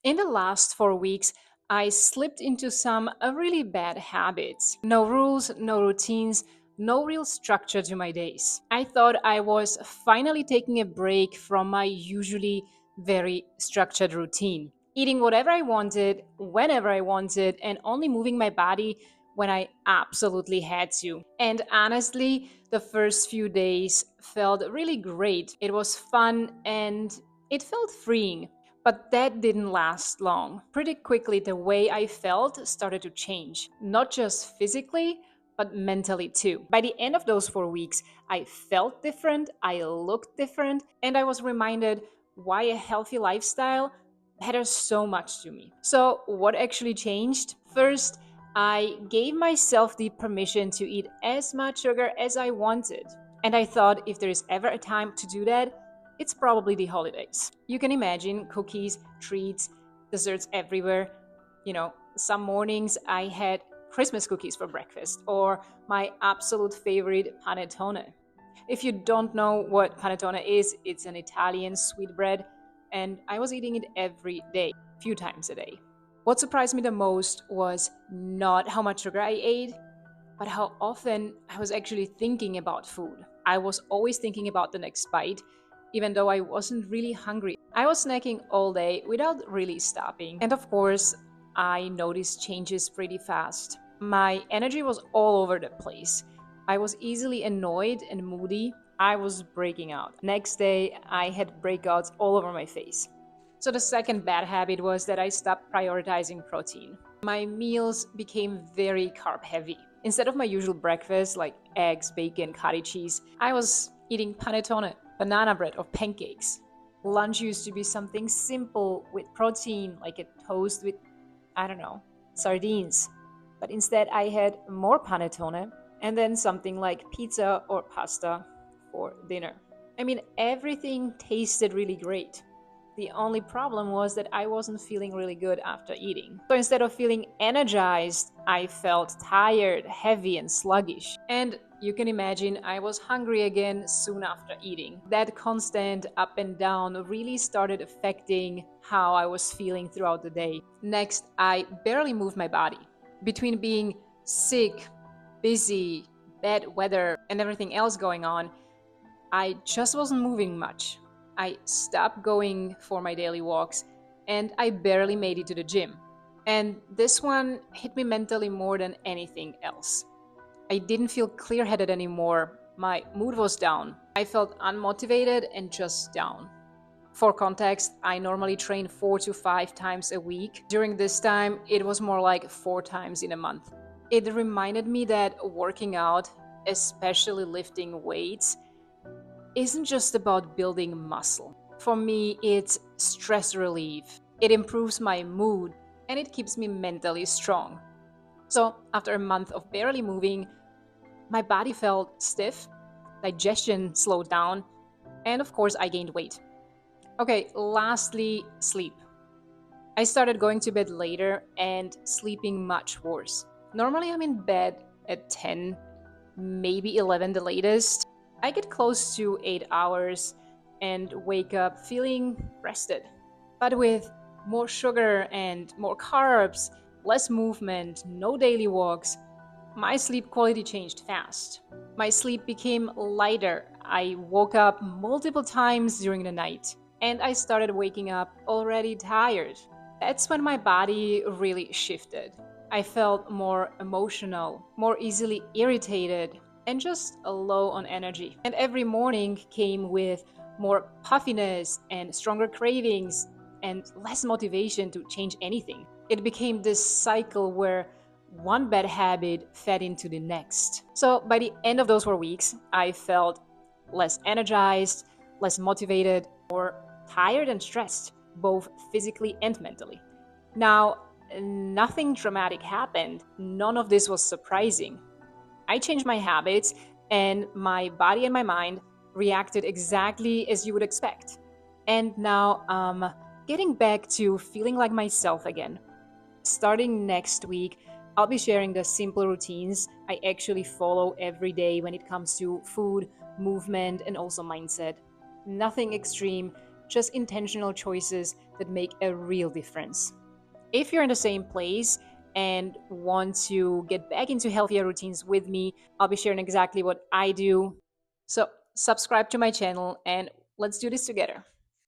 In the last 4 weeks, I slipped into some really bad habits. No rules, no routines, no real structure to my days. I thought I was finally taking a break from my usually very structured routine, eating whatever I wanted, whenever I wanted, and only moving my body when I absolutely had to. And honestly, the first few days felt really great. It was fun and it felt freeing. But that didn't last long. Pretty quickly, the way I felt started to change, not just physically, but mentally too. By the end of those 4 weeks, I felt different, I looked different, and I was reminded why a healthy lifestyle matters so much to me. So, what actually changed? First, I gave myself the permission to eat as much sugar as I wanted. And I thought if there is ever a time to do that, it's probably the holidays. You can imagine cookies, treats, desserts everywhere. Some mornings I had Christmas cookies for breakfast or my absolute favorite panettone. If you don't know what panettone is, it's an Italian sweetbread, and I was eating it every day, a few times a day. What surprised me the most was not how much sugar I ate, but how often I was actually thinking about food. I was always thinking about the next bite, even though I wasn't really hungry. I was snacking all day without really stopping. And of course, I noticed changes pretty fast. My energy was all over the place. I was easily annoyed and moody. I was breaking out. Next day, I had breakouts all over my face. So the second bad habit was that I stopped prioritizing protein. My meals became very carb heavy. Instead of my usual breakfast like eggs, bacon, cottage cheese, I was eating panettone, banana bread, or pancakes. Lunch used to be something simple with protein, like a toast with, I don't know, sardines. But instead, I had more panettone and then something like pizza or pasta for dinner. I mean, everything tasted really great. The only problem was that I wasn't feeling really good after eating. So instead of feeling energized, I felt tired, heavy, and sluggish. And you can imagine I was hungry again soon after eating. That constant up and down really started affecting how I was feeling throughout the day. Next, I barely moved my body. Between being sick, busy, bad weather, and everything else going on, I just wasn't moving much. I stopped going for my daily walks and I barely made it to the gym. And this one hit me mentally more than anything else. I didn't feel clear headed anymore. My mood was down. I felt unmotivated and just down. For context, I normally train 4 to 5 times a week. During this time, it was more like 4 times in a month. It reminded me that working out, especially lifting weights, isn't just about building muscle. For me, it's stress relief. It improves my mood and it keeps me mentally strong. So, after a month of barely moving, my body felt stiff, digestion slowed down, and of course, I gained weight. Okay, lastly, sleep. I started going to bed later and sleeping much worse. Normally, I'm in bed at 10, maybe 11 the latest. I get close to 8 hours and wake up feeling rested. But with more sugar and more carbs, less movement, no daily walks, my sleep quality changed fast. My sleep became lighter. I woke up multiple times during the night, and I started waking up already tired. That's when my body really shifted. I felt more emotional, more easily irritated, and just low on energy. And every morning came with more puffiness and stronger cravings and less motivation to change anything. It became this cycle where one bad habit fed into the next. So by the end of those 4 weeks, I felt less energized, less motivated, or tired and stressed, both physically and mentally. Now, nothing dramatic happened. None of this was surprising. I changed my habits, and my body and my mind reacted exactly as you would expect. And now I'm getting back to feeling like myself again. Starting next week, I'll be sharing the simple routines I actually follow every day when it comes to food, movement, and also mindset. Nothing extreme, just intentional choices that make a real difference. If you're in the same place and want to get back into healthier routines with me, I'll be sharing exactly what I do. So, subscribe to my channel and let's do this together.